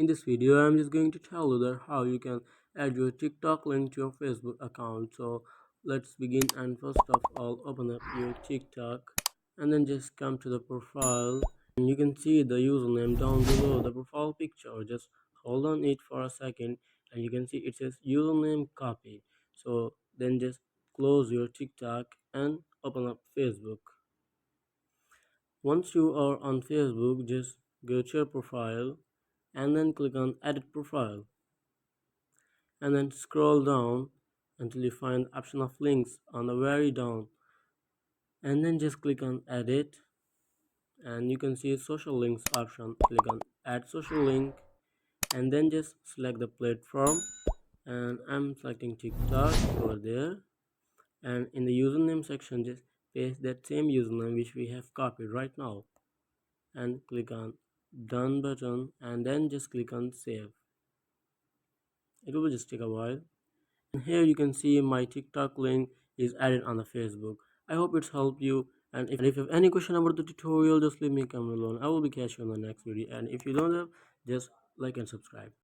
In this video, I'm just going to tell you that how you can add your TikTok link to your Facebook account. So let's begin, and first of all open up your TikTok and then just come to the profile, and you can see the username down below the profile picture. Just hold on it for a second and you can see it says username copy. So then just close your TikTok and open up Facebook. Once you are on Facebook, just go to your profile and then click on edit profile and then scroll down until you find the option of links on the very down, and then just click on edit and you can see social links option. Click on add social link and then just select the platform, and I'm selecting TikTok over there, and in the username section just paste that same username which we have copied right now and click on done button and then just click on save. It will just take a while. And here you can see my TikTok link is added on the Facebook. I hope it's helped you, and if you have any question about the tutorial, just leave me a comment below. I will be catching you on the next video, and if you don't have, just like and subscribe.